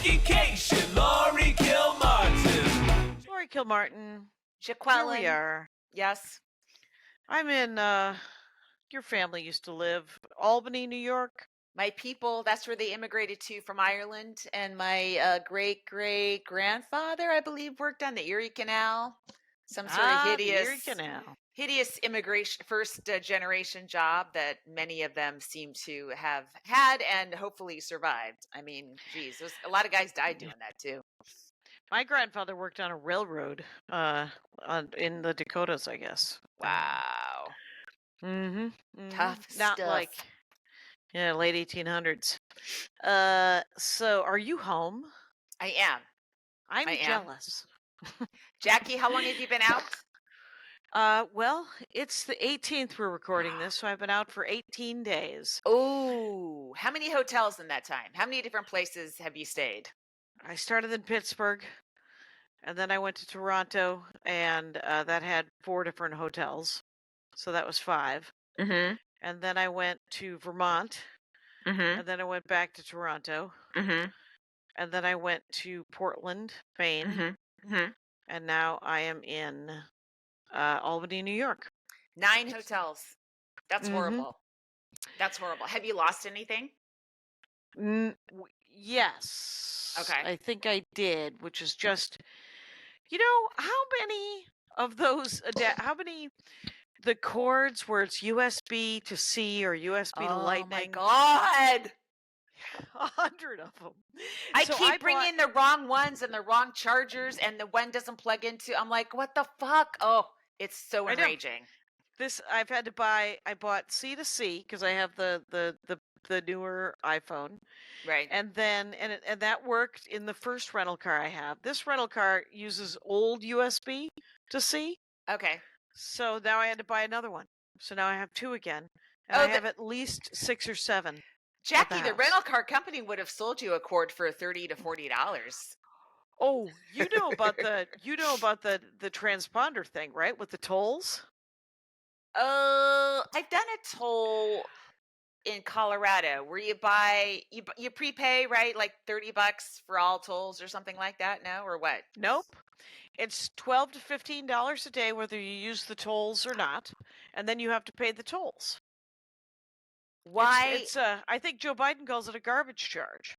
Cation, Laurie Kilmartin. Laurie Kilmartin. Here Jaqueline. we are. Yes. I'm in, your family used to live, Albany, New York. My people, that's where they immigrated to from Ireland. And my great-great-grandfather, I believe, worked on the Erie Canal. Some sort of The Erie Canal. hideous immigration, first generation job that many of them seem to have had and hopefully survived. I mean, geez, a lot of guys died doing that too. My grandfather worked on a railroad, in the Dakotas, I guess. Wow. Not Tough stuff. like, late 1800s. So are you home? I am. I'm I am. jealous. Jackie, how long have you been out? Well, it's the 18th we're recording this, so I've been out for 18 days. Oh, how many hotels in that time? How many different places have you stayed? I started in Pittsburgh, and then I went to Toronto, and that had 4 different hotels, so that was 5. Mm-hmm. And then I went to Vermont, Mm-hmm. and then I went back to Toronto, Mm-hmm. and then I went to Portland, Maine, Mm-hmm. and now I am in Albany, New York. 9 hotels. That's Mhm. horrible. That's horrible. Have you lost anything? Yes. Okay. I think I did, which is just, how many of those, how many, the cords where it's USB to C or USB to Lightning? Oh my God. 100 of them. I keep bringing the wrong ones and the wrong chargers, and the one doesn't plug into. I'm like, what the fuck? Oh, it's so enraging. I've had to buy. I bought C to C because I have the newer iPhone, Right. and then and that worked in the first rental car I have. This rental car uses old USB to C. Okay. So now I had to buy another one. So now I have 2 again, and I have at least 6 or 7. Jackie, the rental car company would have sold you a cord for $30 to $40. Oh, you know about the transponder thing, right? With the tolls. I've done a toll in Colorado where you buy you prepay, right? Like $30 for all tolls or something like that. No, or what? Nope. It's $12 to $15 a day whether you use the tolls or not, and then you have to pay the tolls. Why? It's I think Joe Biden calls it a garbage charge.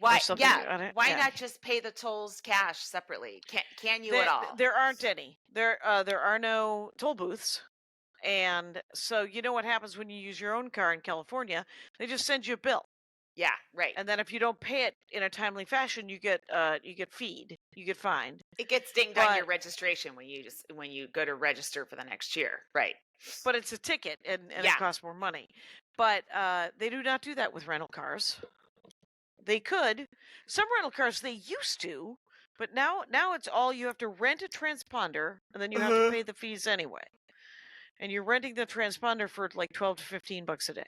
Why? Or something. Yeah. Why not just pay the tolls cash separately? Can you at all? There aren't any. There are no toll booths. And so you know what happens when you use your own car in California? They just send you a bill. Yeah, right. And then if you don't pay it in a timely fashion, you get fined. It gets dinged on your registration when you go to register for the next year, right? But it's a ticket, and it costs more money. But they do not do that with rental cars. They could. Some rental cars they used to, but now it's all you have to rent a transponder, and then you have to pay the fees anyway. And you're renting the transponder for like $12 to $15 a day.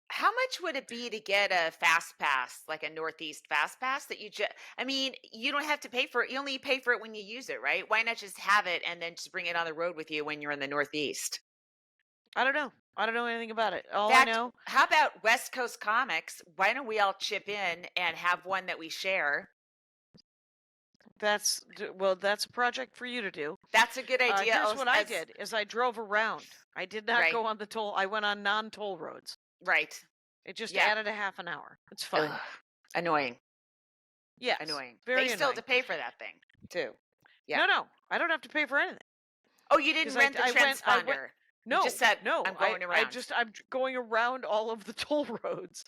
How much would it be to get a fast pass, like a Northeast fast pass that you you don't have to pay for it. You only pay for it when you use it, right? Why not just have it and then just bring it on the road with you when you're in the Northeast? I don't know. I don't know anything about it. I know. How about West Coast Comics? Why don't we all chip in and have one that we share? That's a project for you to do. That's a good idea. Here's what I did: is I drove around. I did not go on the toll. I went on non-toll roads. Right. It just added a half an hour. It's fine. Annoying. Yeah. Annoying. Very they still have to pay for that thing too. Yeah. No, I don't have to pay for anything. Oh, you didn't rent the transponder. No, you just said no. I'm going around. I'm going around all of the toll roads.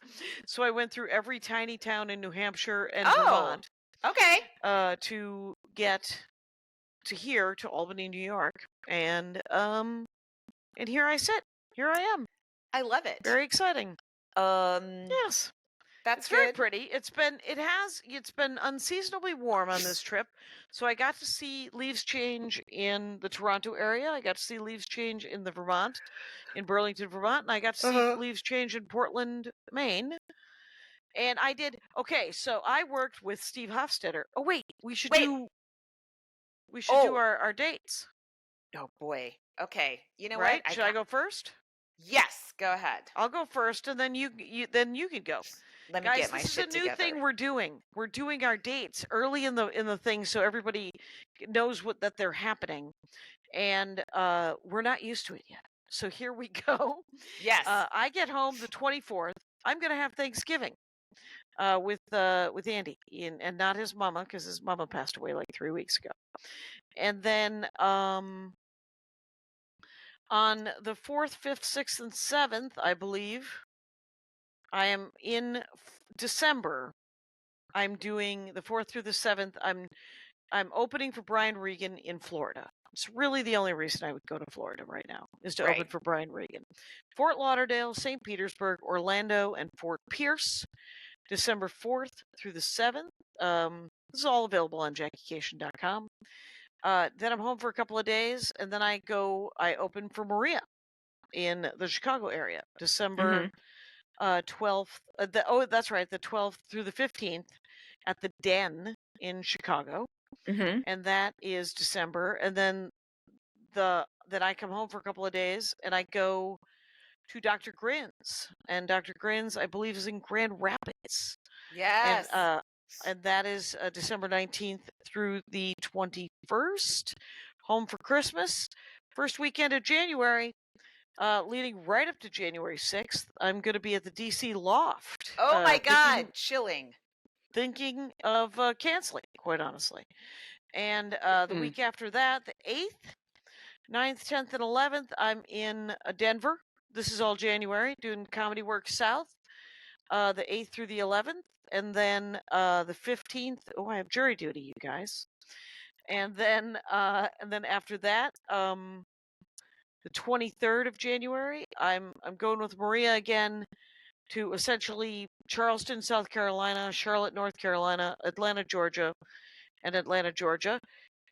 So I went through every tiny town in New Hampshire and Vermont. Okay. To get to here to Albany, New York, and here I sit. Here I am. I love it. Very exciting. Yes. That's very pretty. It's been unseasonably warm on this trip. So I got to see leaves change in the Toronto area. I got to see leaves change in Burlington, Vermont, and I got to see leaves change in Portland, Maine. And I did so I worked with Steve Hofstetter. Oh wait, we should do our dates. Oh boy. Okay. You know what? Should I go first? Yes, go ahead. I'll go first, and then you can go. Let me Guys, get my this is a shit new together. thing we're doing. We're doing our dates early in the thing, so everybody knows that they're happening, and we're not used to it yet. So here we go. Yes. I get home the 24th. I'm gonna have Thanksgiving with Andy and not his mama, because his mama passed away like 3 weeks ago. And then on the 4th, 5th, 6th, and 7th, I believe, I am in December. I'm doing the 4th through the 7th. I'm opening for Brian Regan in Florida. It's really the only reason I would go to Florida right now, is to open Right. for Brian Regan. Fort Lauderdale, St. Petersburg, Orlando, and Fort Pierce, December 4th through the 7th. This is all available on JackieCation.com. Then I'm home for a couple of days, and then I open for Maria in the Chicago area, December 12th. That's right, the 12th through the 15th at the Den in Chicago. And that is December. And then then I come home for a couple of days, and I go to Dr. Grin's. And Dr. Grin's, I believe, is in Grand Rapids. Yes. And that is December 19th through the 21st. Home for Christmas. First weekend of January, leading right up to January 6th, I'm going to be at the DC Loft. Oh my God, chilling. Thinking of canceling, quite honestly. And the week after that, the 8th, 9th, 10th, and 11th, I'm in Denver. This is all January, doing Comedy Works South, the 8th through the 11th. And then the 15th, I have jury duty, you guys. And then after that, the 23rd of January, I'm going with Maria again to essentially Charleston, South Carolina, Charlotte, North Carolina, Atlanta, Georgia, and Atlanta, Georgia.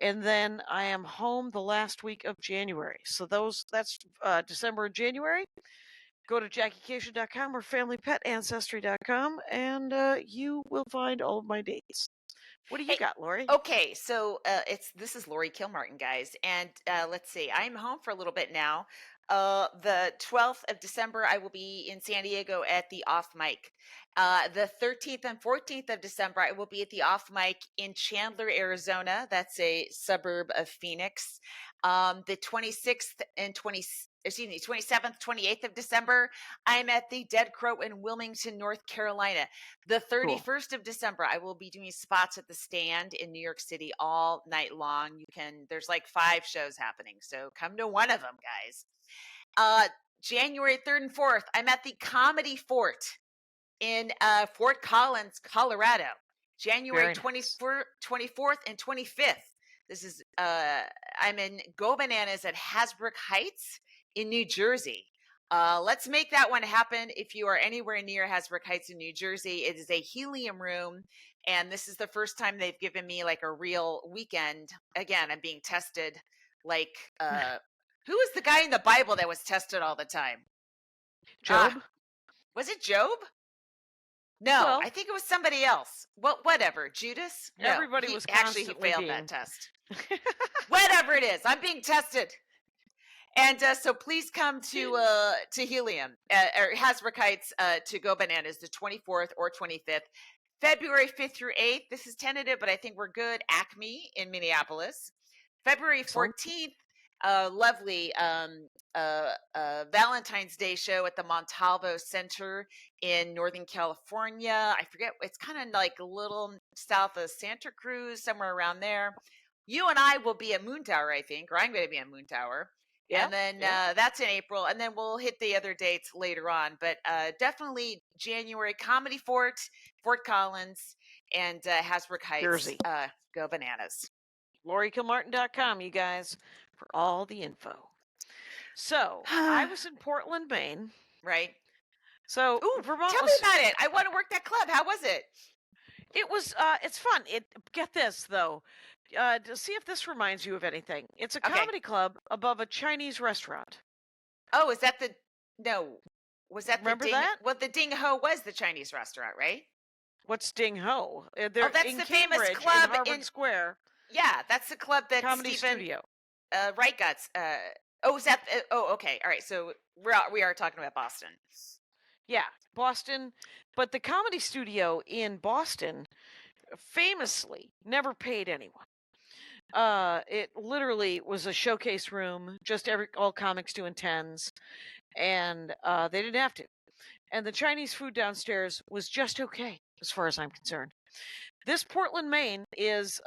And then I am home the last week of January. So that's December and January. Go to JackieCation.com or FamilyPetAncestry.com, and you will find all of my dates. What do you got, Laurie? Okay, so this is Laurie Kilmartin, guys, and let's see. I'm home for a little bit now. The 12th of December, I will be in San Diego at the Off Mic. The 13th and 14th of December, I will be at the Off Mic in Chandler, Arizona. That's a suburb of Phoenix. The 26th and 27th, 28th of December, I'm at the Dead Crow in Wilmington, North Carolina. The 31st of December, I will be doing spots at the Stand in New York City all night long. There's like 5 shows happening, so come to one of them, guys. January 3rd and 4th, I'm at the Comedy Fort in Fort Collins, Colorado. January 24th and 25th. This is I'm in Go Bananas at Hasbrook Heights in New Jersey. Let's make that one happen. If you are anywhere near Hasbrook Heights in New Jersey, it is a helium room, and this is the first time they've given me like a real weekend. Again, I'm being tested. Like, who was the guy in the Bible that was tested all the time? Job? Was it Job? No, Well, I think it was somebody else. Well, whatever. Judas? No, everybody was actually he constantly failed that test. Whatever it is, I'm being tested. And so please come to Helium or Hasbrook Heights to Go Bananas the 24th or 25th. February 5th through 8th. This is tentative, but I think we're good. Acme in Minneapolis. February 14th, lovely Valentine's Day show at the Montalvo Center in Northern California. I forget, it's kind of like a little south of Santa Cruz, somewhere around there. You and I will be at Moon Tower, I think, or I'm going to be at Moon Tower. Yeah, and then that's in April, and then we'll hit the other dates later on. But definitely January, Comedy Fort, Fort Collins, and Hasbrook Heights. Jersey. Go Bananas. LaurieKilmartin.com, you guys, for all the info. So, I was in Portland, Maine. Right. So, Vermont tell me about it. I want to work that club. How was it? It was, it's fun. Get this, though. To see if this reminds you of anything. It's a comedy club above a Chinese restaurant. Oh, is that was that Remember that? Well, the Ding Ho was the Chinese restaurant, right? What's Ding Ho? That's the famous club in Harvard Square. Yeah, that's the club that Comedy Stephen Studio. Wright got Oh, is that? Oh, okay. All right. So we are talking about Boston. Yeah, Boston. But the Comedy Studio in Boston famously never paid anyone. It literally was a showcase room, just all comics doing tens, and they didn't have to. And the Chinese food downstairs was just okay, as far as I'm concerned. This Portland, Maine, is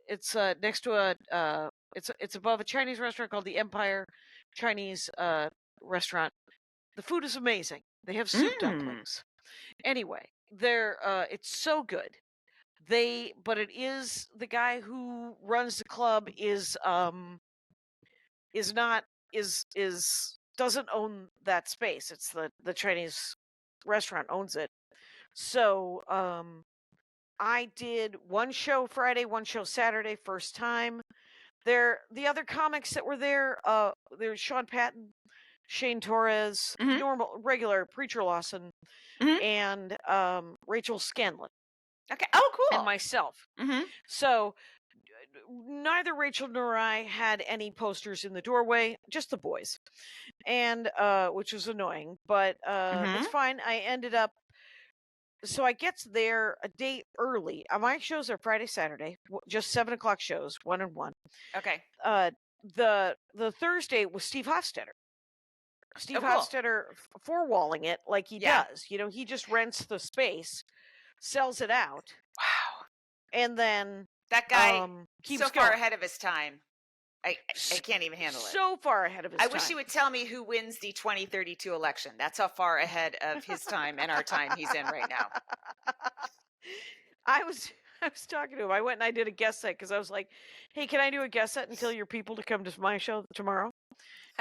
it's next to it's above a Chinese restaurant called the Empire Chinese restaurant. The food is amazing. They have soup dumplings. Anyway, it's so good. But it is the guy who runs the club is not is doesn't own that space. It's the Chinese restaurant owns it. So I did one show Friday, one show Saturday, first time. The other comics that were there's Sean Patton, Shane Torres, regular Preacher Lawson, and Rachel Scanlon. Okay. Oh, cool. And myself. So neither Rachel nor I had any posters in the doorway, just the boys, and which was annoying, but it's fine. I ended up. So I get there a day early. My shows are Friday, Saturday, just 7:00 shows, 1 and 1. Okay. The Thursday was Steve Hofstetter. Steve Hofstetter four-walling it like he does. You know, he just rents the space, sells it out. Wow. And then that guy keeps so far going. ahead of his time. I can't even handle it. So far ahead of his time. I wish he would tell me who wins the 2032 election. That's how far ahead of his time and our time he's in right now. I was talking to him. I went and I did a guest set because I was like, "Hey, can I do a guest set and tell your people to come to my show tomorrow?"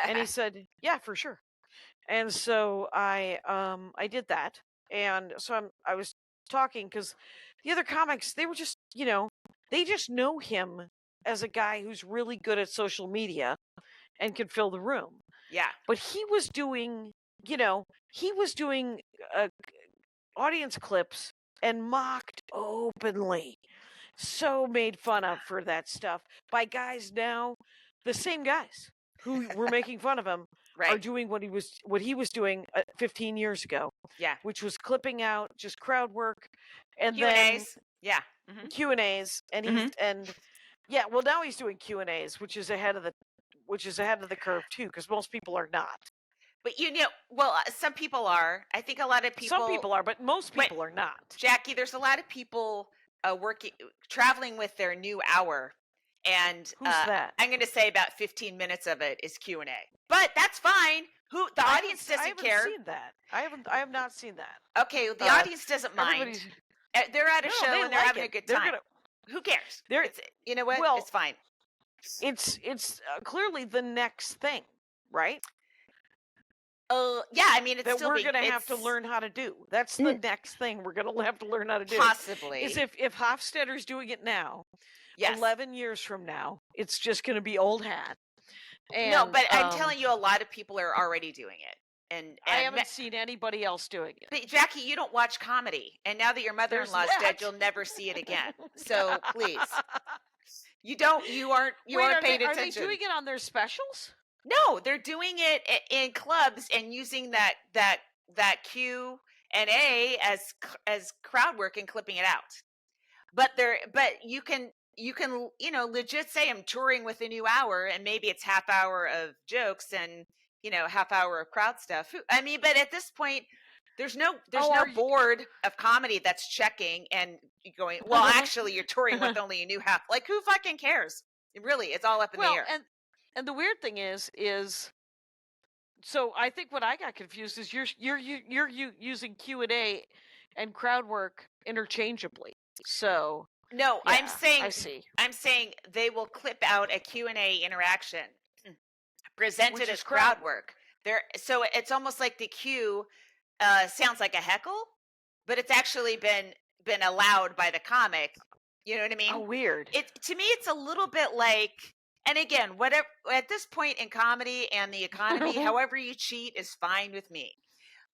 And he said, "Yeah, for sure." And so I did that. And so I was talking because the other comics, they were just, they just know him as a guy who's really good at social media and can fill the room. Yeah. But he was doing audience clips and mocked openly. So made fun of for that stuff by guys now, the same guys who were making fun of him are doing what he was doing 15 years ago. Yeah. Which was clipping out just crowd work and Q&As. then Q&As and yeah, well now he's doing Q&As, which is ahead of the curve too, because most people are not. But some people are. I think a lot of people. Some people are, but most people are not. Jackie, there's a lot of people traveling with their new hour, and who's that? I'm going to say about 15 minutes of it is Q&A, but that's fine. The audience doesn't care. I haven't seen that. I have not seen that. Okay, the audience doesn't mind. They're at a show and they're having a good time. Who cares? You know what? It's fine. It's clearly the next thing, right? Yeah, I mean, that we're going to have to learn how to do. That's the next thing we're going to have to learn how to do. Possibly. Is if Hofstetter's doing it now, yes. 11 years from now, it's just going to be old hat. And, no, but I'm telling you, a lot of people are already doing it. And I haven't seen anybody else doing it. But Jackie, you don't watch comedy. And now that your mother-in-law's dead, you'll never see it again. So please. You aren't paying attention. Are they doing it on their specials? No, they're doing it in clubs and using that Q&A as crowd work and clipping it out. But you can legit say I'm touring with a new hour and maybe it's half hour of jokes and half hour of crowd stuff. I mean, but at this point there's no board of comedy that's checking and going, well, actually you're touring with only a new half. Like, who fucking cares? Really, it's all up in the air. And the weird thing is so I think what I got confused is you're using Q&A and crowd work interchangeably. So no, yeah, I'm saying they will clip out a Q&A interaction presented as crowd work. So it's almost like the Q sounds like a heckle, but it's actually been allowed by the comic. You know what I mean? Oh, weird. To me, it's a little bit like. And again, whatever at this point in comedy and the economy, however you cheat is fine with me.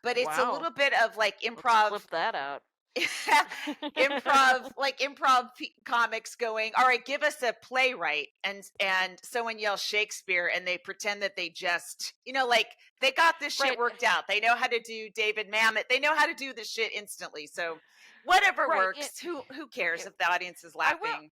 But it's a little bit of like improv. Let's flip that out. improv comics going, all right, give us a playwright, and someone yells Shakespeare, and they pretend that they just, like they got this shit Right. worked out. They know how to do David Mamet. They know how to do this shit instantly. So whatever Right, works. Who cares if the audience is laughing?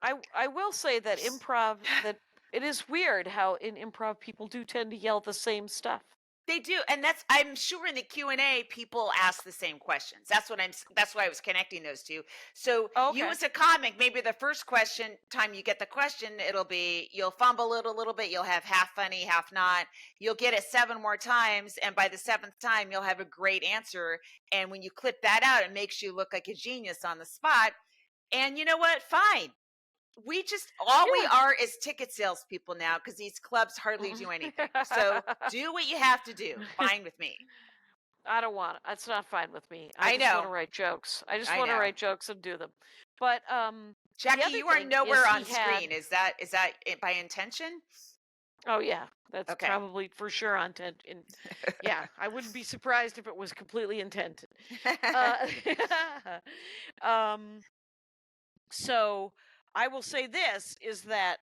I will say that improv, that it is weird how in improv people do tend to yell the same stuff. They do, and I'm sure in the Q&A people ask the same questions. That's why I was connecting those two. So you Okay. as a comic, maybe the first time you get the question, it'll be, you'll fumble it a little bit, you'll have half funny, half not. You'll get it 7 more times, and by the 7th time you'll have a great answer. And when you clip that out, it makes you look like a genius on the spot. And you know what? Fine. We are is ticket salespeople now, because these clubs hardly do anything. So do what you have to do. Fine with me. I don't want it. It's not fine with me. I just want know. to write jokes. I just I want to know. write jokes and do them. But the Jackie, other you are thing nowhere is on screen. Is that it by intention? Oh yeah, that's Okay. probably for sure on intent. Yeah, I wouldn't be surprised if it was completely intended. So I will say this is that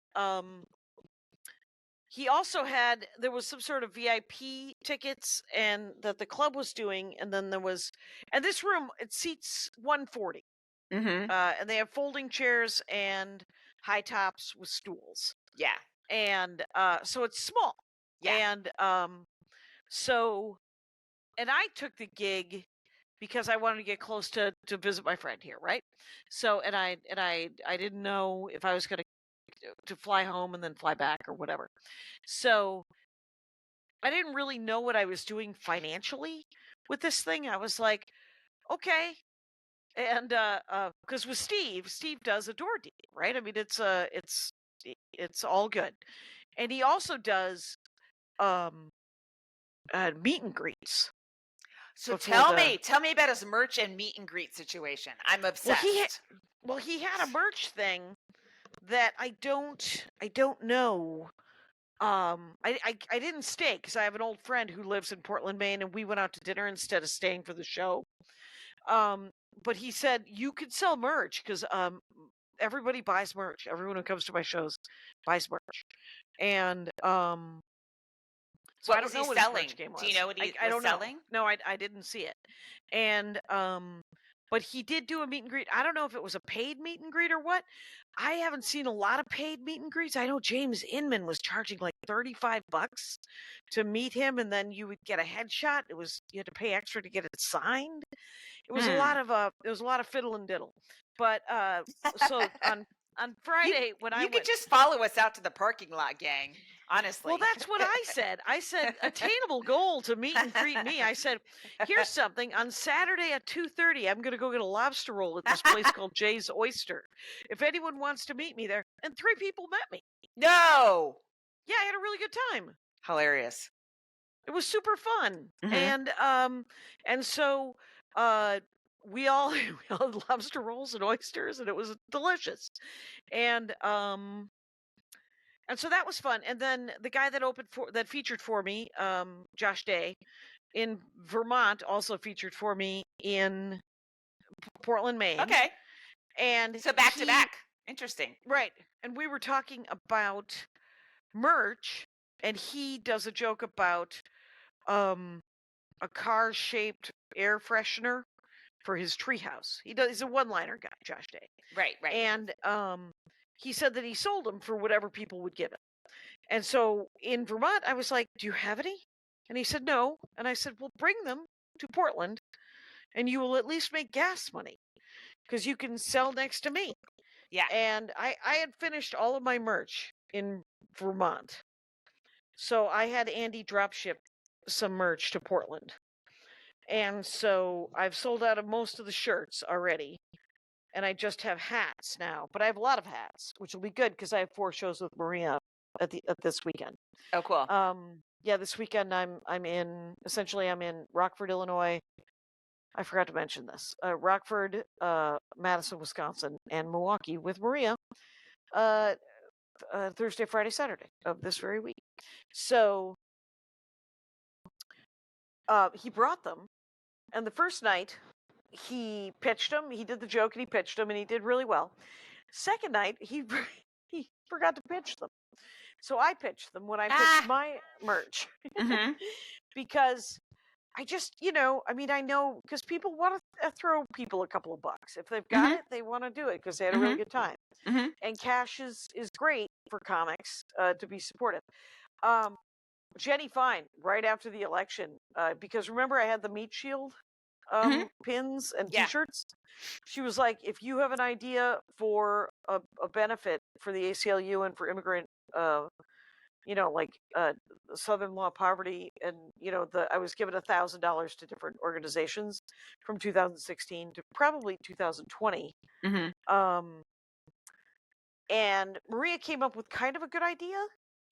he also there was some sort of VIP tickets and that the club was doing, and then and this room, it seats 140. Mm-hmm. And they have folding chairs and high tops with stools. Yeah. And so it's small. Yeah. And and I took the gig because I wanted to get close to visit my friend here, right? So and I didn't know if I was going to fly home and then fly back or whatever. So I didn't really know what I was doing financially with this thing. I was like, okay. And because with Steve does a door deal, right? I mean, it's all good. And he also does meet and greets. So tell me about his merch and meet and greet situation. I'm obsessed. Well, he had a merch thing that I don't know. I didn't stay because I have an old friend who lives in Portland, Maine, and we went out to dinner instead of staying for the show. But he said you could sell merch because everybody buys merch. Everyone who comes to my shows buys merch, and so I don't know what his merch game was. Do you know what he I was don't selling? know. No, I didn't see it, and but he did do a meet and greet. I don't know if it was a paid meet and greet or what. I haven't seen a lot of paid meet and greets. I know James Inman was charging like $35 to meet him, and then you would get a headshot. You had to pay extra to get it signed. It was a lot of fiddle and diddle. But so on Friday when I you could just follow us out to the parking lot, gang. Honestly. Well, that's what I said. I said attainable goal to meet and greet me. I said, here's something. On Saturday at 2:30, I'm going to go get a lobster roll at this place called Jay's Oyster. If anyone wants to meet me there, and 3 people met me. No. Yeah, I had a really good time. Hilarious. It was super fun, Mm-hmm. and so we all had lobster rolls and oysters, and it was delicious, and so that was fun. And then the guy that featured for me, Josh Day, in Vermont, also featured for me in Portland, Maine. Okay. And so back to back. Interesting. Right. And we were talking about merch, and he does a joke about a car-shaped air freshener for his treehouse. He's a one-liner guy, Josh Day. Right. And he said that he sold them for whatever people would give him. And so in Vermont, I was like, do you have any? And he said, no. And I said, well, bring them to Portland and you will at least make gas money because you can sell next to me. Yeah. And I had finished all of my merch in Vermont. So I had Andy dropship some merch to Portland. And so I've sold out of most of the shirts already. And I just have hats now. But I have a lot of hats, which will be good because I have 4 shows with Maria at this weekend. Oh, cool. Yeah, this weekend I'm in Rockford, Illinois. I forgot to mention this. Rockford, Madison, Wisconsin, and Milwaukee with Maria. Thursday, Friday, Saturday of this very week. So he brought them, and the first night he pitched them. He did the joke and he pitched them, and he did really well. Second night, he forgot to pitch them. So I pitched them when I pitched my merch. Mhm. Because I just, I know because people want to throw people a couple of bucks. If they've got Mhm. it, they want to do it because they had a really Mhm. good time. Mhm. And cash is great for comics to be supportive. Jenny Fine, right after the election, because remember I had the Meat Shield Mhm. pins and Yeah. T-shirts. She was like, if you have an idea for a benefit for the ACLU and for immigrant, like Southern Law Poverty, and I was given $1,000 to different organizations from 2016 to probably 2020. Mhm. And Maria came up with kind of a good idea,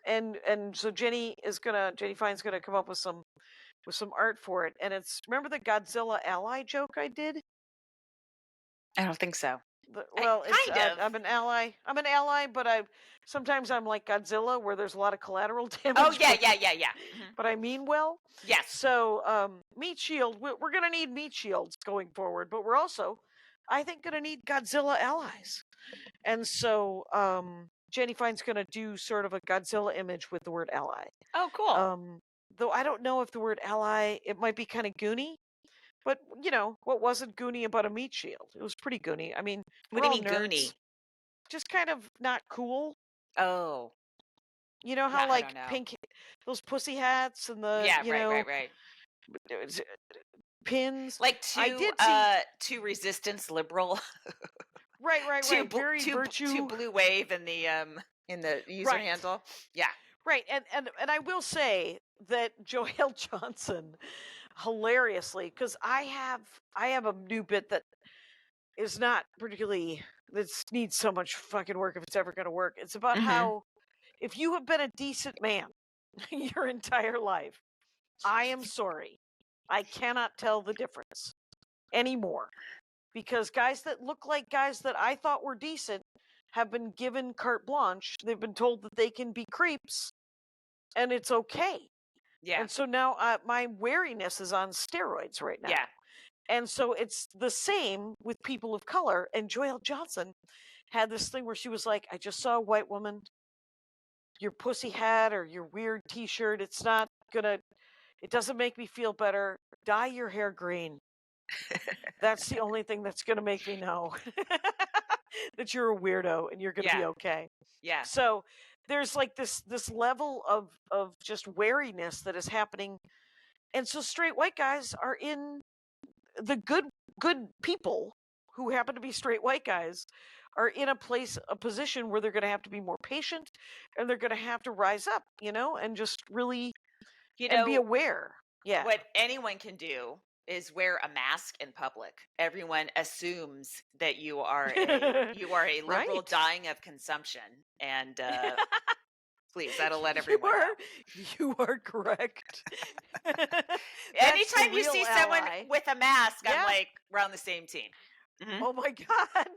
and so Jenny Fine's gonna come up with some art for it, and it's, remember the Godzilla ally joke I did? I don't think so. Well, it's kind of. I'm an ally. But sometimes I'm like Godzilla, where there's a lot of collateral damage. Oh yeah, but, yeah. Mhm. But I mean well. Yes. So, meat shield. We're gonna need meat shields going forward, but we're also, I think, gonna need Godzilla allies. And so, Jenny Fine's gonna do sort of a Godzilla image with the word ally. Oh, cool. Though I don't know if the word ally, it might be kind of goony. But what wasn't goony about a meat shield? It was pretty goony. I mean, What we're do you all mean nerds, goony? just kind of not cool. Oh, You know how yeah, I don't like know. pink, those pussy hats and the Yeah, right. pins. Like I too did see too resistance liberal. right. Very Too virtue. blue wave in the user Right. handle. Yeah. Right, and I will say that Joelle Johnson, hilariously, because I have a new bit that is not particularly, this needs so much fucking work if it's ever going to work. It's about Mhm. how if you have been a decent man your entire life, I am sorry, I cannot tell the difference anymore, because guys that look like guys that I thought were decent have been given carte blanche. They've been told that they can be creeps and it's okay. Yeah. And so now my wariness is on steroids right now. Yeah. And so it's the same with people of color. And Joelle Johnson had this thing where she was like, I just saw a white woman, your pussy hat or your weird t-shirt, it doesn't make me feel better. Dye your hair green. That's the only thing that's going to make me know that you're a weirdo and you're going to be Yeah. okay. Yeah. So there's like this level of just wariness that is happening. And so straight white guys are in the good people who happen to be straight white guys are in a position where they're going to have to be more patient, and they're going to have to rise up, and just really and be aware. Yeah. What anyone can do is wear a mask in public. Everyone assumes that you are a liberal Right. dying of consumption, and please, that'll let everyone know. You are correct. Anytime you see someone with a mask, Yeah. I'm like, we're on the same team. Mhm. Oh my God.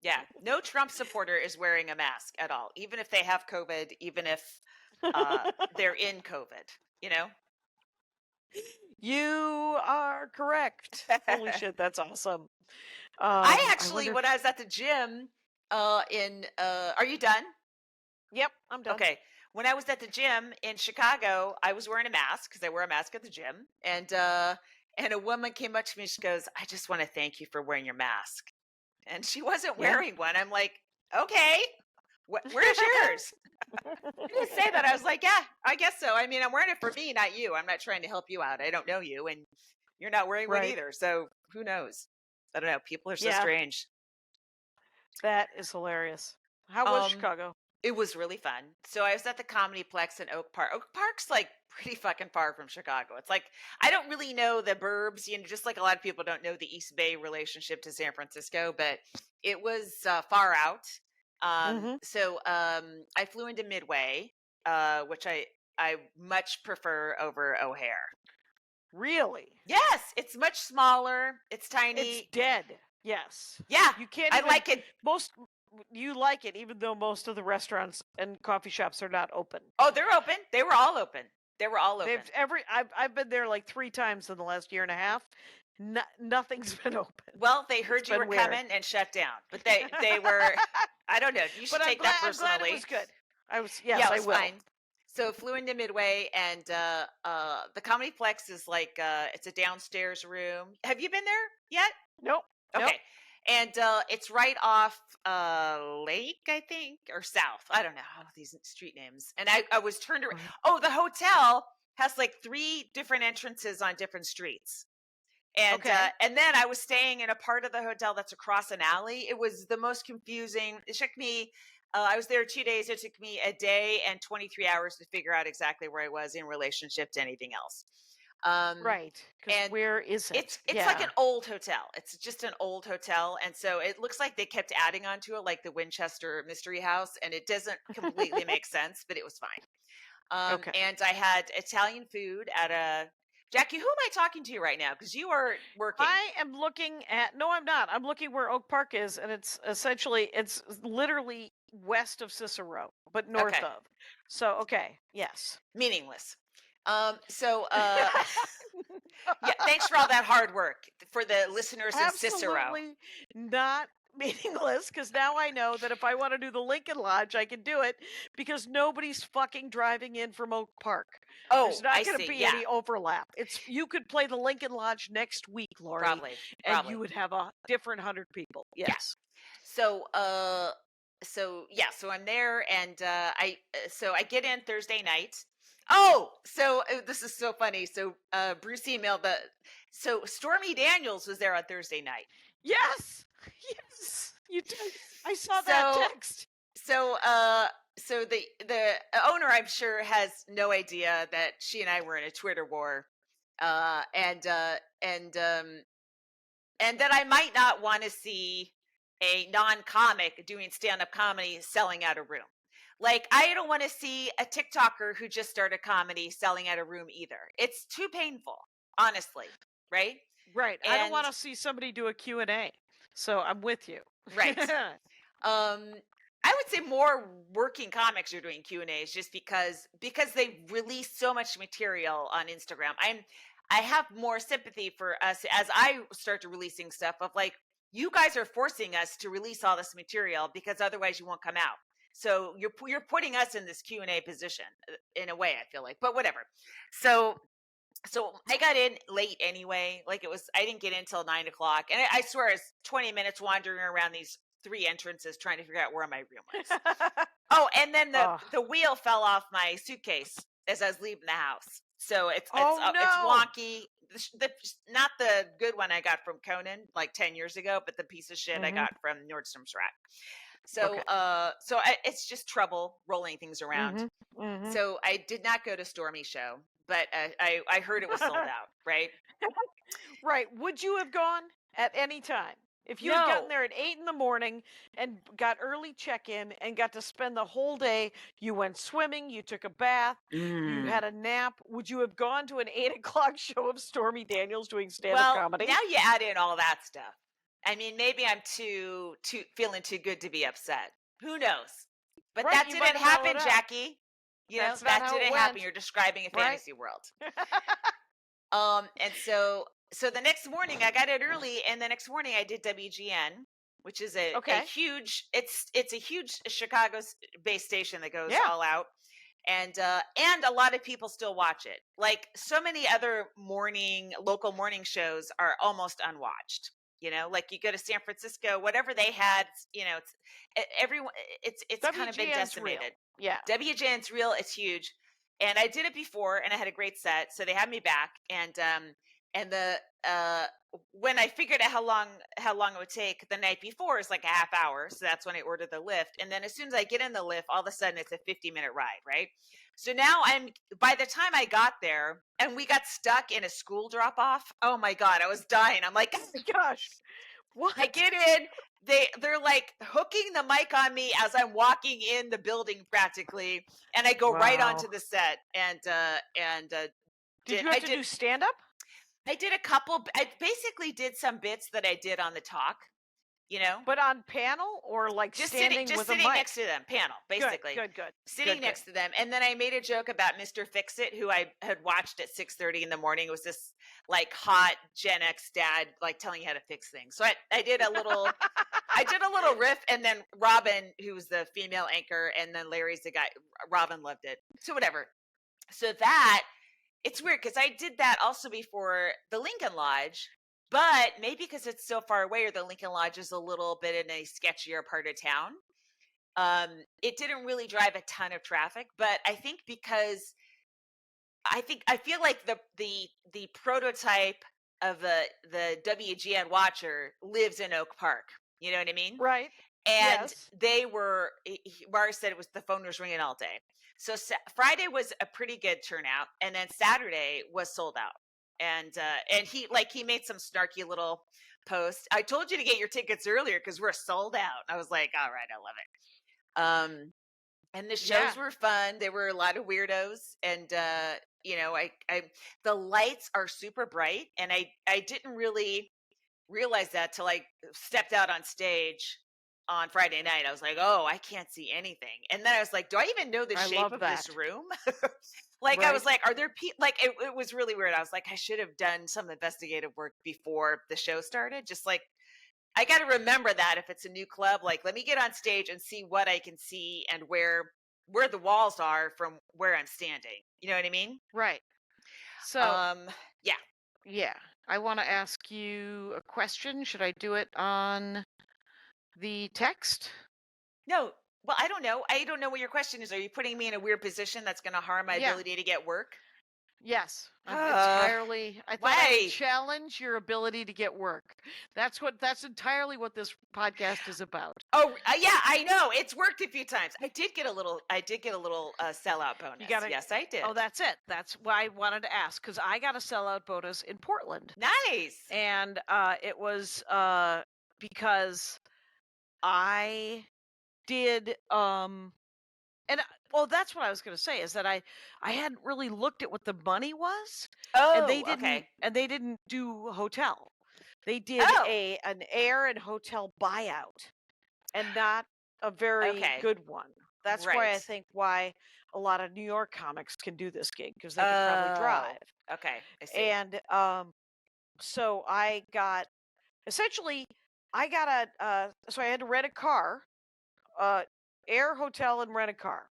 Yeah, no Trump supporter is wearing a mask at all, even if they have COVID, even if they're in COVID, You are correct. Holy shit, that's awesome. I actually, wonder when I was at the gym, are you done? Yep, I'm done. Okay. When I was at the gym in Chicago, I was wearing a mask because I wear a mask at the gym, and a woman came up to me. She goes, "I just want to thank you for wearing your mask," and she wasn't Yeah. wearing one. I'm like, "Okay, where's yours?" I didn't say that. I was like, "Yeah, I guess so. I mean, I'm wearing it for me, not you. I'm not trying to help you out. I don't know you, and you're not wearing one Right. either. So who knows? I don't know. People are so Yeah. strange." That is hilarious. How was Chicago? It was really fun. So I was at the Comedy Plex in Oak Park. Oak Park's like pretty fucking far from Chicago. It's like, I don't really know the burbs, just like a lot of people don't know the East Bay relationship to San Francisco, but it was far out. So I flew into Midway, which I much prefer over O'Hare. Really? Yes, it's much smaller. It's tiny. It's dead. Yes. Yeah, You can't. I like it. You like it, even though most of the restaurants and coffee shops are not open. Oh, they're open. They were all open. They were all open. I've been there like 3 times in the last year and a half. nothing's been open. Well, they heard It's you were been weird. coming and shut down, but they were. I don't know. You should But take that I'm glad personally. it was good. Yes, Yeah, it I was will. fine. So flew into Midway, and the Comedy Plex is like it's a downstairs room. Have you been there yet? Nope. Okay. Nope. And it's right off Lake, I think, or South. I don't know these street names. And I was turned around. Oh, the hotel has like 3 different entrances on different streets. And Okay. and then I was staying in a part of the hotel that's across an alley. It was the most confusing. It took me. I was there 2 days. It took me a day and 23 hours to figure out exactly where I was in relationship to anything else. Right. Because and where is it? It's like an old hotel. It's just an old hotel, and so it looks like they kept adding onto it, like the Winchester Mystery House, and it doesn't completely make sense, but it was fine. Okay. And I had Italian food at a. Jackie, who am I talking to right now? Because you are working. I am looking at. No, I'm not. I'm looking where Oak Park is, and it's literally west of Cicero, but north Okay. of. So okay, yes. Meaningless. So yeah, thanks for all that hard work for the listeners in Cicero. Absolutely not meaningless, because now I know that if I want to do the Lincoln Lodge, I can do it because nobody's fucking driving in from Oak Park. Oh, There's not I going to see. be Yeah, any overlap. You could play the Lincoln Lodge next week, Laurie, probably. and you would have a different 100 people. Yes. So so I'm there, and I get in Thursday night. Oh, so this is so funny. So Bruce emailed so Stormy Daniels was there on Thursday night. Yes. Yes. You did. I saw that text. So so the owner, I'm sure, has no idea that she and I were in a Twitter war, and that I might not want to see a non-comic doing stand-up comedy selling out a room. Like, I don't want to see a TikToker who just started comedy selling out a room either. It's too painful, honestly, right? Right. I don't want to see somebody do a Q&A. So I'm with you. Right. I would say more working comics are doing Q&As just because they release so much material on Instagram. I have more sympathy for us as I start releasing stuff of like, you guys are forcing us to release all this material because otherwise you won't come out. So you're putting us in this Q&A position in a way, I feel like, but whatever. So I got in late anyway. Like I didn't get in until 9 o'clock. And I swear it's 20 minutes wandering around these 3 entrances trying to figure out where my room was. Oh, and then the wheel fell off my suitcase as I was leaving the house. So it's wonky. Not the good one I got from Conan like 10 years ago, but the piece of shit I got from Nordstrom's Rack. So it's just trouble rolling things around. So I did not go to Stormy's show, but I heard it was sold out, right? Right. Would you have gone at any time? If you had gotten there at 8 in the morning and got early check-in and got to spend the whole day, you went swimming, you took a bath, you had a nap, would you have gone to an 8 o'clock show of Stormy Daniels doing stand-up comedy? Now you add in all that stuff. I mean, maybe I'm too feeling too good to be upset. Who knows? But that didn't happen, Jackie. You know, that didn't happen. You're describing a fantasy world. And so the next morning I got it early, and the next morning I did WGN, which is a huge. It's a huge Chicago-based station that goes all out, and a lot of people still watch it. Like so many other local morning shows are almost unwatched. You know, like you go to San Francisco, whatever they had, you know, it's kind of been decimated. Real. Yeah. WGN's real. It's huge. And I did it before and I had a great set. So they had me back. And when I figured out how long it would take the night before is like a half hour. So that's when I ordered the lift. And then as soon as I get in the lift, all of a sudden it's a 50-minute ride. Right. So now by the time I got there and we got stuck in a school drop off. Oh my God, I was dying. I'm like, oh my gosh, what? I get in. They're like hooking the mic on me as I'm walking in the building practically. And I go right onto the set and did you have to do stand up? I did a couple. I basically did some bits that I did on the talk. you know? But on panel or like Just standing sitting with a sitting mic? next to them, panel, basically. Good. Sitting Good. next to them. And then I made a joke about Mr. Fix-It, who I had watched at 6:30 in the morning. It was this like hot Gen X dad like telling you how to fix things. So I did a little riff, and then Robin, who was the female anchor, and then Larry's the guy. Robin loved it. So whatever. So that it's weird because I did that also before the Lincoln Lodge, but maybe because it's so far away or the Lincoln Lodge is a little bit in a sketchier part of town, it didn't really drive a ton of traffic. But I think because I feel like the prototype of the WGN Watcher lives in Oak Park. You know what I mean? Right. And Yes. they were. Mara said the phone was ringing all day. So Friday was a pretty good turnout, and then Saturday was sold out. And he made some snarky little post. I told you to get your tickets earlier because we're sold out. I was like, all right, I love it. And the shows were fun. There were a lot of weirdos, and I the lights are super bright, and I didn't really realize that till I stepped out on stage on Friday night. I was like, oh, I can't see anything. And then I was like, do I even know the I shape love of that. this room? Like, I was like, are there people? Like, it was really weird. I was like, I should have done some investigative work before the show started. Just like, I got to remember that if it's a new club, like, let me get on stage and see what I can see and where the walls are from where I'm standing. You know what I mean? Right. So, yeah. yeah, I want to ask you a question. Should I do it on the text? No. Well, I don't know. I don't know what your question is. Are you putting me in a weird position that's going to harm my ability to get work? Yes, entirely. I thought I would Why? challenge your ability to get work. That's entirely what this podcast is about. Oh, yeah, I know. It's worked a few times. I did get a little sellout bonus. You got it. Yes, I did. Oh, that's it. That's why I wanted to ask because I got a sellout bonus in Portland. Nice. And it was because I did and well, that's what I was going to say is that I hadn't really looked at what the money was. Oh, And they didn't okay. and they didn't do hotel. They did an air and hotel buyout and not a very good one. That's why I think why a lot of New York comics can do this gig because they can probably drive. Okay, I see. And so I got essentially I got so I had to rent a car, air, hotel, and rent a car.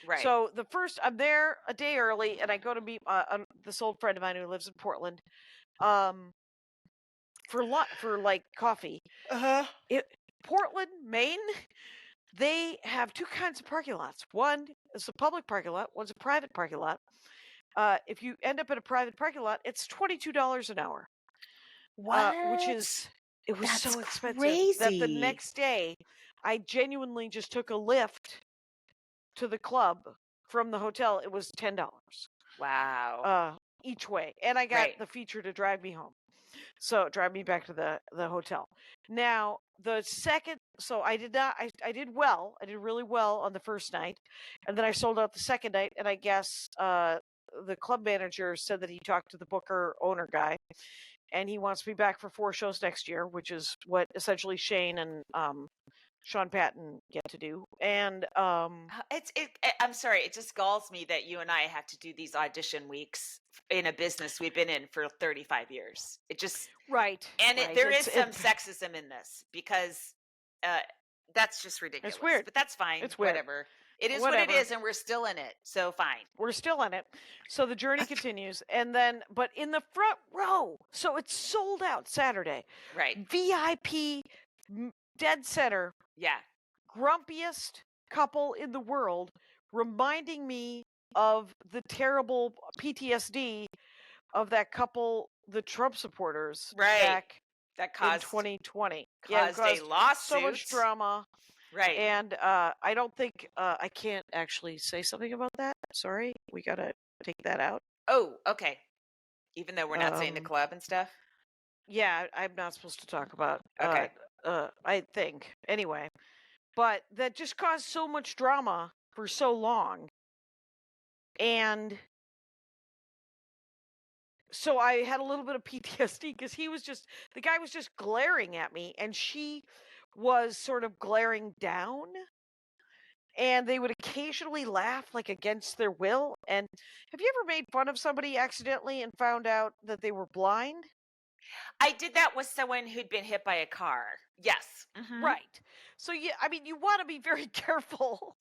Right. So the first I'm there a day early and I go to meet this old friend of mine who lives in Portland for like coffee. Portland, Maine, they have two kinds of parking lots. One is a public parking lot, one's a private parking lot. If you end up in a private parking lot, it's $22 an hour. Which is That's so expensive crazy. that the next day I genuinely just took a Lyft to the club from the hotel. It was $10. Wow. Each way, and I got the feature to drive me home. So drive me back to the hotel. Now the second, so I did not. I did well. I did really well on the first night, and then I sold out the second night. And I guess the club manager said that he talked to the booker owner guy, and he wants me back for 4 shows next year, which is what essentially Shane and Sean Patton get to do. And I'm sorry, it just galls me that you and I have to do these audition weeks in a business we've been in for 35 years. It just there is some sexism in this because that's just ridiculous. It's weird. But that's fine. It's weird. Whatever. It is what it is, and we're still in it. So fine. We're still in it. So the journey continues. And then, but in the front row, so it's sold out Saturday. Right. VIP, dead center. Yeah. Grumpiest couple in the world, reminding me of the terrible PTSD of that couple, the Trump supporters, back that caused in 2020. Caused a lawsuit. So much drama. Right. And I don't think I can't actually say something about that. Sorry. We got to take that out. Oh, okay. Even though we're not saying the club and stuff? Yeah, I'm not supposed to talk about okay. I think. Anyway. But that just caused so much drama for so long. And so I had a little bit of PTSD because the guy was just glaring at me, and she was sort of glaring down, and they would occasionally laugh like against their will. And have you ever made fun of somebody accidentally and found out that they were blind? I did that with someone who'd been hit by a car. Yes. Right. So yeah, I mean, you want to be very careful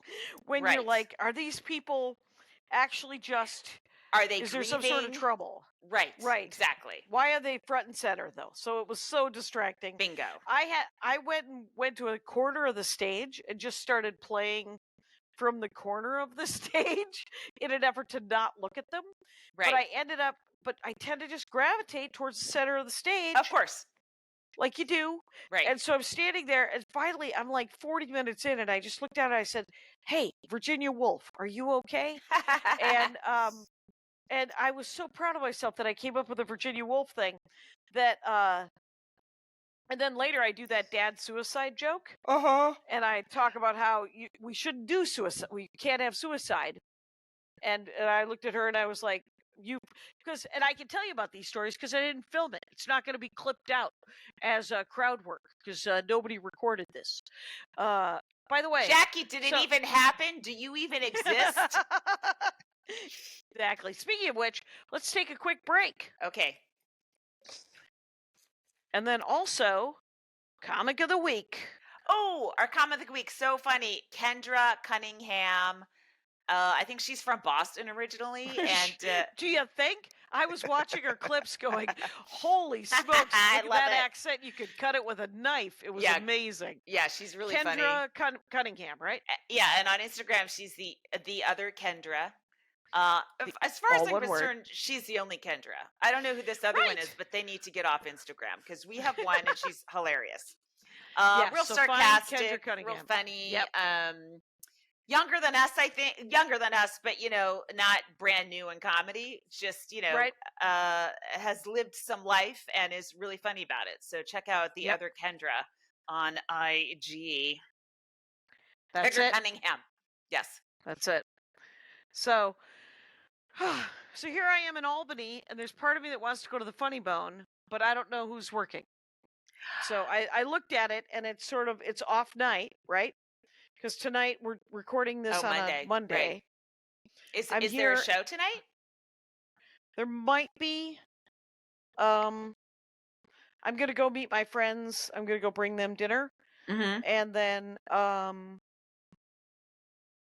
when you're Right. like, are these people actually just, Are they is there some sort of grieving? trouble? Right. Right. Exactly. Why are they front and center though? So it was so distracting. Bingo. I went to a corner of the stage and just started playing from the corner of the stage in an effort to not look at them. Right. But I tend to just gravitate towards the center of the stage. Of course. Like you do. Right. And so I'm standing there, and finally I'm like 40 minutes in, and I just looked down and I said, "Hey, Virginia Woolf, are you okay?" and I was so proud of myself that I came up with a Virginia Woolf thing that and then later I do that dad suicide joke, and I talk about how we shouldn't do suicide. We can't have suicide. And I looked at her and I was like, and I can tell you about these stories because I didn't film it. It's not going to be clipped out as crowd work because nobody recorded this. By the way, Jackie, did it even happen? Do you even exist? Exactly. Speaking of which, let's take a quick break. Okay. And then also, Comic of the Week. Oh, our comic of the week. So funny. Kendra Cunningham. I think she's from Boston originally. And do you think? I was watching her clips going, holy smokes, I look at love that it. accent. You could cut it with a knife. It was amazing. Yeah, she's really funny. Kendra Cunningham, right? Yeah, and on Instagram, she's the other Kendra. As far as I'm concerned, she's the only Kendra. I don't know who this other one is, but they need to get off Instagram because we have one and she's hilarious. Real sarcastic, real funny. Yep. Younger than us, I think. Younger than us, but not brand new in comedy. Just has lived some life and is really funny about it. So check out the other Kendra on IG. That's Kendra it. Cunningham. Yes, that's it. So here I am in Albany, and there's part of me that wants to go to the Funny Bone, but I don't know who's working. So I looked at it, and it's off night, right? Because tonight we're recording this on a Monday. Right. Is there a show tonight? There might be. I'm gonna go meet my friends. I'm gonna go bring them dinner, and then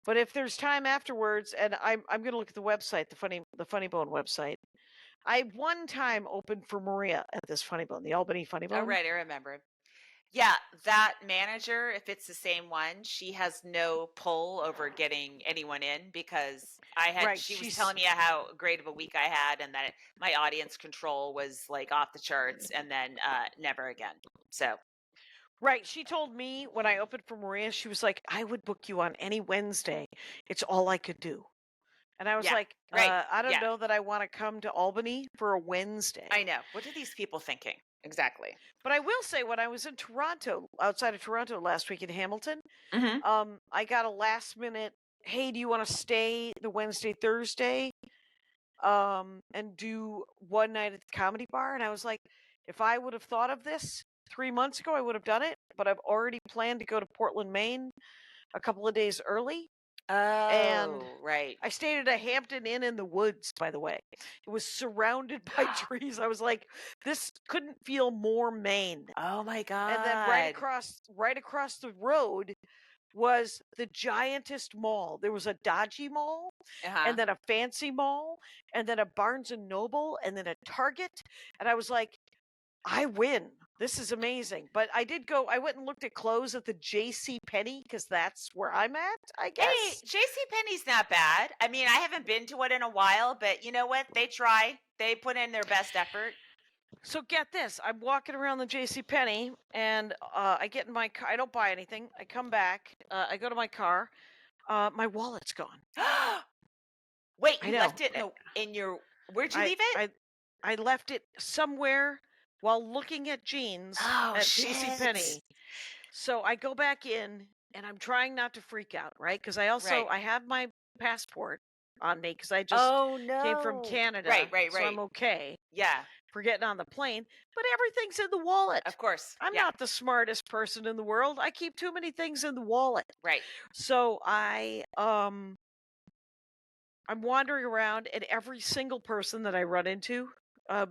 but if there's time afterwards, and I'm gonna look at the website, the Funny Bone website. I one time opened for Maria at this Funny Bone, the Albany Funny Bone. Oh, right, I remember. Yeah, that manager, if it's the same one, she has no pull over getting anyone in because she was telling me how great of a week I had and that my audience control was like off the charts and then never again. So. Right. She told me when I opened for Maria, she was like, I would book you on any Wednesday. It's all I could do. And I was like, I don't know that I want to come to Albany for a Wednesday. I know. What are these people thinking? Exactly. But I will say, when I was in Toronto, outside of Toronto last week in Hamilton, I got a last minute, hey, do you want to stay the Wednesday, Thursday, and do one night at the Comedy Bar? And I was like, if I would have thought of this 3 months ago, I would have done it. But I've already planned to go to Portland, Maine a couple of days early. Oh, and right. I stayed at a Hampton Inn in the woods, by the way. It was surrounded by trees. I was like, this couldn't feel more Maine. Oh my God. And then right across the road was the giantest mall. There was a dodgy mall, and then a fancy mall, and then a Barnes and Noble, and then a Target. And I was like, I win. This is amazing. But I went and looked at clothes at the J.C. Penney because that's where I'm at, I guess. Hey, J.C. Penney's not bad. I mean, I haven't been to it in a while, but you know what? They try. They put in their best effort. So get this. I'm walking around the J.C. Penney, and I get in my car. I don't buy anything. I come back. I go to my car. My wallet's gone. Wait, you left it in your... Where'd you leave it? I left it somewhere while looking at jeans at JCPenney. So I go back in, and I'm trying not to freak out, right? Because I have my passport on me because I just came from Canada. Right. So I'm okay. Yeah. for getting on the plane, but everything's in the wallet. Of course. I'm Yeah. not the smartest person in the world. I keep too many things in the wallet. Right. So I'm wandering around, and every single person that I run into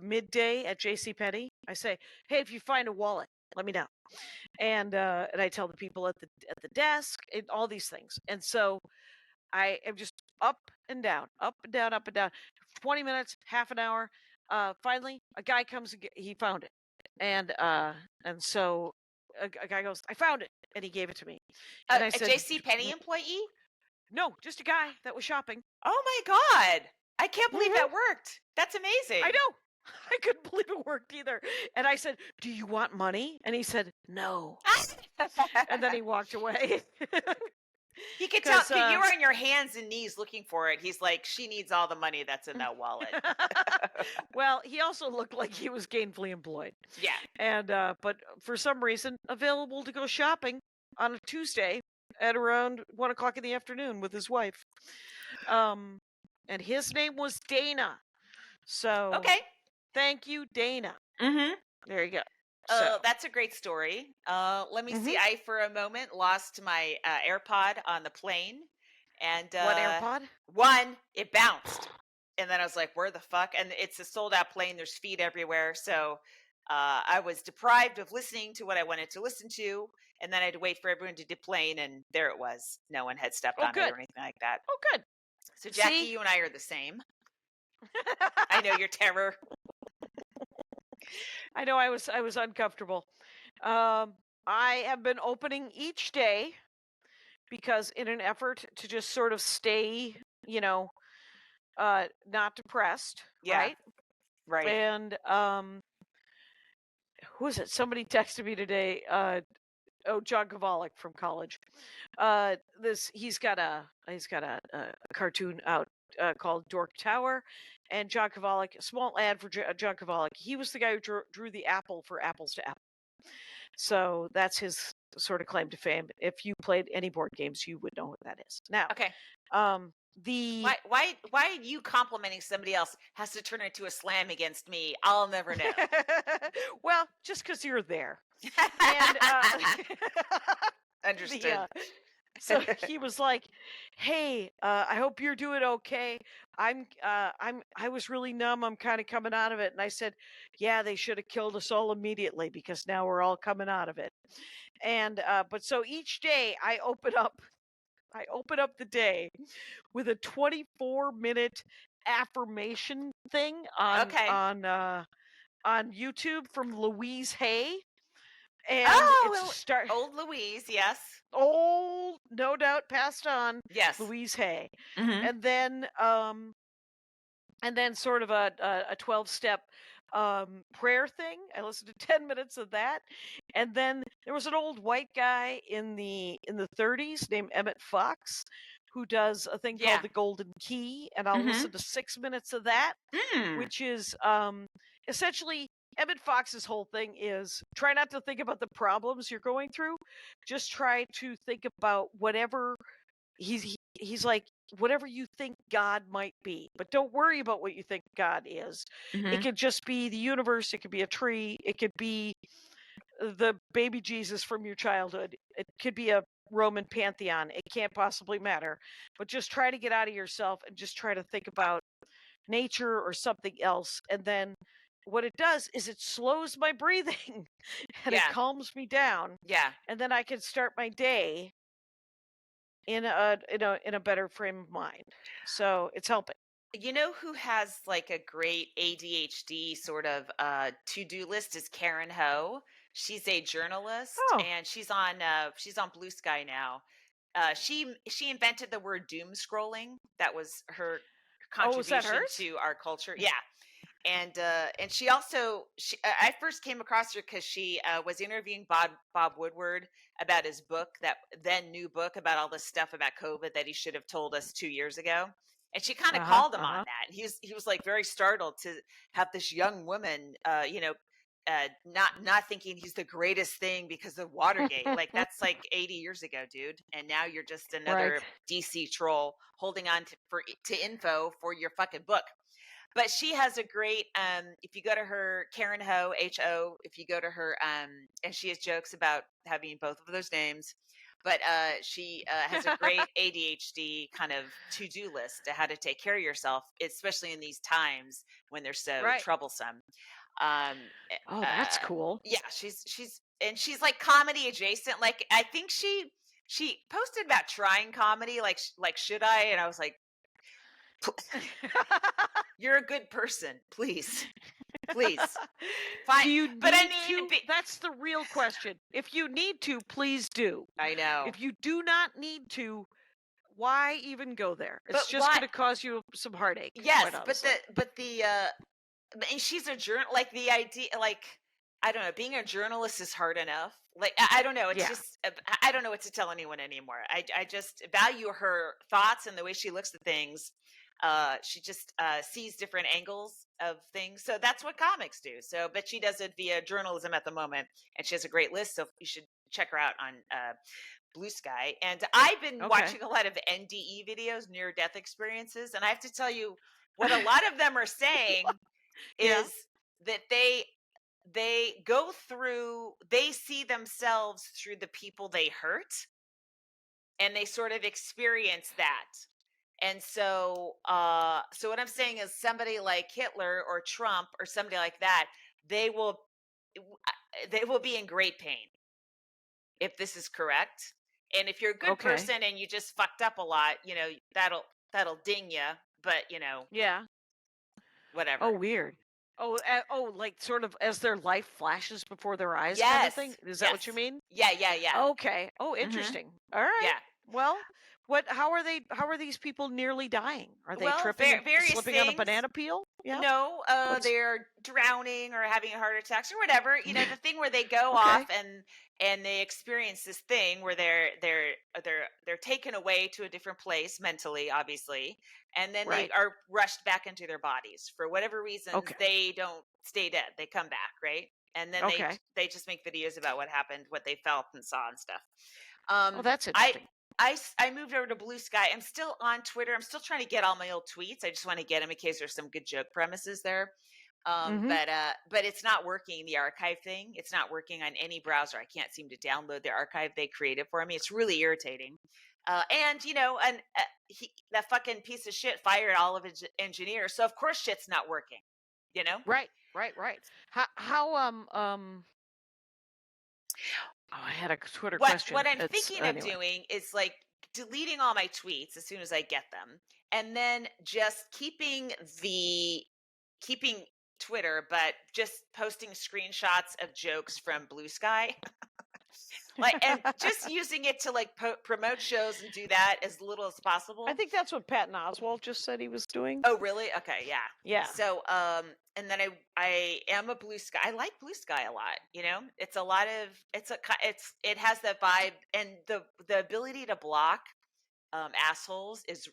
midday at JCPenney, I say, "Hey, if you find a wallet, let me know." And I tell the people at the desk and all these things. And so I am just up and down, up and down, up and down. 20 minutes, half an hour. Finally, a guy comes and he found it, and so a guy goes, "I found it," and he gave it to me. And I A said, JCPenney employee? "No, just a guy that was shopping." Oh my God. I can't believe Mhm. that worked. That's amazing. I know. I couldn't believe it worked either. And I said, "Do you want money?" And he said, "No." And then he walked away. He could tell 'Cause, you were on your hands and knees looking for it. He's like, she needs all the money that's in that wallet. Well, he also looked like he was gainfully employed. Yeah. And but for some reason available to go shopping on a Tuesday at around 1 o'clock in the afternoon with his wife. And his name was Dana. So Okay. thank you, Dana. Mm-hmm. There you go. So That's a great story. Let me see. Mhm. I, for a moment, lost my AirPod on the plane. And what AirPod? one, it bounced. And then I was like, where the fuck? And it's a sold out plane. There's feet everywhere. So I was deprived of listening to what I wanted to listen to. And then I had to wait for everyone to deplane. And there it was. No one had stepped on it good. or anything like that. Oh, good. So, Jackie, See? you and I are the same. I know your terror. I know I was uncomfortable. I have been opening each day because in an effort to just sort of stay, not depressed, Yeah. right? Right. And who is it? Somebody texted me today. John Kovalik from college. He's got a cartoon out called Dork Tower, and John Kovalik. Small ad for John Kovalik. He was the guy who drew the apple for Apples to Apple. So that's his sort of claim to fame. If you played any board games, you would know what that is. Now, Okay. the Why you complimenting somebody else has to turn into a slam against me? I'll never know. well, just because you're there. And Understood. so he was like, "Hey, I hope you're doing okay. I was really numb. I'm kind of coming out of it." And I said, "Yeah, they should have killed us all immediately because now we're all coming out of it." And but so each day I open up the day with a 24-minute affirmation thing on Okay. on YouTube from Louise Hay. And it's old Louise, yes. Old, no doubt passed on. Yes. Louise Hay. Mhm. And then sort of a 12-step prayer thing. I listened to 10 minutes of that. And then there was an old white guy in the 30s named Emmett Fox who does a thing Yeah. called the Golden Key, and I'll Mhm. listen to 6 minutes of that, which is essentially Emmett Fox's whole thing is try not to think about the problems you're going through. Just try to think about whatever he's like, whatever you think God might be. But don't worry about what you think God is. It could just be the universe, it could be a tree, it could be the baby Jesus from your childhood. It could be a Roman pantheon. It can't possibly matter. But just try to get out of yourself and just try to think about nature or something else, and then what it does is it slows my breathing and it Yeah. calms me down, Yeah. and then I can start my day in a better frame of mind. So it's helping. You know who has like a great ADHD sort of to-do list is Karen Ho. She's a journalist Oh. and she's on Blue Sky now. She invented the word doom scrolling. That was her Oh, was that contribution hers? to our culture. Yeah. And she also I first came across her because she was interviewing Bob Woodward about his book, that then new book about all this stuff about COVID that he should have told us 2 years ago. And she kind of called him on that. He was like very startled to have this young woman, not thinking he's the greatest thing because of Watergate. Like that's like 80 years ago, dude. And now you're just another Right. DC troll holding on to info for your fucking book. But she has a great if you go to her Karen Ho Ho, if you go to her and she has jokes about having both of those names, but she has a great ADHD kind of to-do list to how to take care of yourself, especially in these times when they're so Right. troublesome. Um, Oh, that's cool. yeah, she's like comedy adjacent. Like I think she posted about trying comedy, like should I? And I was like, you're a good person, please, please. Fine. Do you But I need mean, to? That's the real question. If you need to, please do. I know. If you do not need to, why even go there? It's But just why- going to cause you some heartache. Yes, quite but honestly. and she's a journal. Like the idea, like I don't know, being a journalist is hard enough. Like I don't know. It's Yeah. just I don't know what to tell anyone anymore. I just value her thoughts and the way she looks at things. She just sees different angles of things. So that's what comics do. So, but she does it via journalism at the moment, and she has a great list. So you should check her out on Blue Sky. And I've been Okay. watching a lot of NDE videos, near death experiences, and I have to tell you what a lot of them are saying Yeah. is that they go through, they see themselves through the people they hurt, and they sort of experience that. And so so what I'm saying is somebody like Hitler or Trump or somebody like that, they will be in great pain if this is correct. And if you're a good Okay. person and you just fucked up a lot, that'll ding you, but Yeah. whatever. Oh, weird. Oh, like sort of as their life flashes before their eyes, kind Yes. of thing. Is that what you Yes. mean? Yeah. Okay. Oh, Mhm. interesting. All right. Yeah. Well, how are these people nearly dying? Are they Well, tripping and various slipping on a things. banana peel? Yeah. No, What's- they're drowning or having heart attacks or whatever. The thing where they go Okay. off and they experience this thing where they're taken away to a different place mentally, obviously, and then Right. they are rushed back into their bodies for whatever reasons. Okay. They don't stay dead; they come back, right? And then Okay. they just make videos about what happened, what they felt and saw and stuff. Oh, that's interesting. I moved over to Blue Sky. I'm still on Twitter. I'm still trying to get all my old tweets. I just want to get them in case there's some good joke premises there. Mhm. But it's not working. The archive thing, it's not working on any browser. I can't seem to download the archive they created for me. It's really irritating. And that fucking piece of shit fired all of his engineers. So of course shit's not working. Right. How Oh, I had a Twitter question. What I'm It's thinking anyway. of doing is like deleting all my tweets as soon as I get them, and then just keeping Twitter, but just posting screenshots of jokes from Blue Sky, and just using it to like promote shows and do that as little as possible. I think that's what Patton Oswalt just said he was doing. Oh, really? Okay, yeah. Yeah. So, and then I am a Blue Sky. I like Blue Sky a lot. It's a lot of it has that vibe, and the ability to block assholes is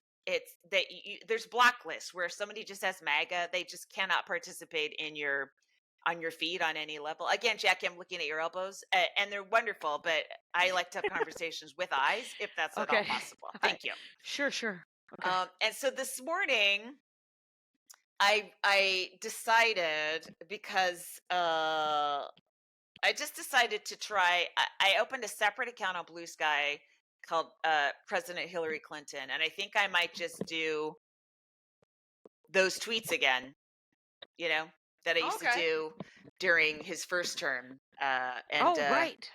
there's block lists where somebody just has MAGA, they just cannot participate on your feed on any level. Again, Jackie, I'm looking at your elbows, and they're wonderful, but I like to have conversations with eyes if that's at all Okay. possible. Thank you. Sure. Okay. And so this morning, I decided because I just decided to try. I opened a separate account on Blue Sky called President Hillary Clinton, and I think I might just do those tweets again. That I used to do during his first term. Right.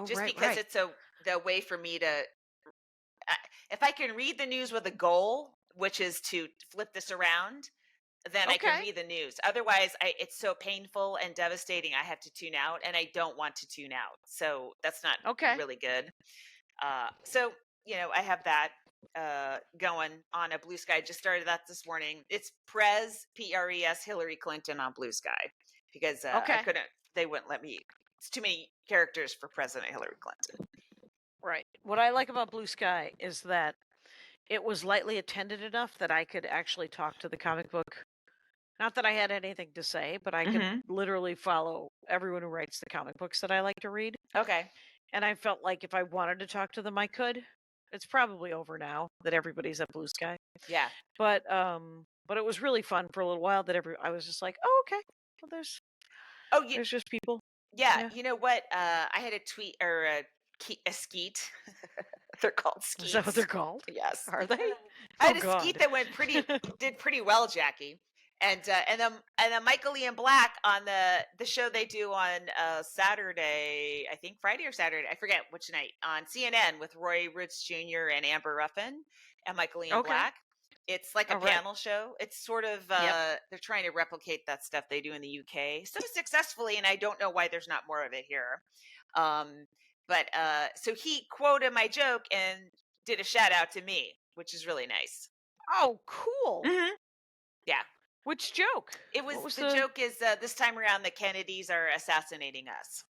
Just because it's the way for me to, if I can read the news with a goal, which is to flip this around, then I can read the news. Otherwise, it's so painful and devastating. I have to tune out, and I don't want to tune out. So that's not really good. So I have that going on a Blue Sky. I just started that this morning. It's Pres Hillary Clinton on Blue Sky because I couldn't. They wouldn't let me. It's too many characters for President Hillary Clinton. Right. What I like about Blue Sky is that it was lightly attended enough that I could actually talk to the comic book. Not that I had anything to say, but I could literally follow everyone who writes the comic books that I like to read. Okay. And I felt like if I wanted to talk to them, I could. It's probably over now that everybody's at Blue Sky. Yeah. But But it was really fun for a little while. I was just like, oh, okay. Well, Oh, you, there's just people. yeah. Yeah. You know what? I had a tweet or a skeet. They're called Is that what skeets. they're called? Yes. Are they? I had Oh a God. skeet that did pretty well, Jackie. And then Michael Ian Black on the show they do on Saturday, I think Friday or Saturday, I forget which night, on CNN with Roy Roots Jr. and Amber Ruffin and Michael Ian Okay. Black. It's like a All right. panel show. It's sort of Yep. they're trying to replicate that stuff they do in the UK so successfully, and I don't know why there's not more of it here. But so he quoted my joke and did a shout out to me, which is really nice. Oh, cool. Mm-hmm. Yeah. Which joke? It was, What was the joke is this time around the Kennedys are assassinating us.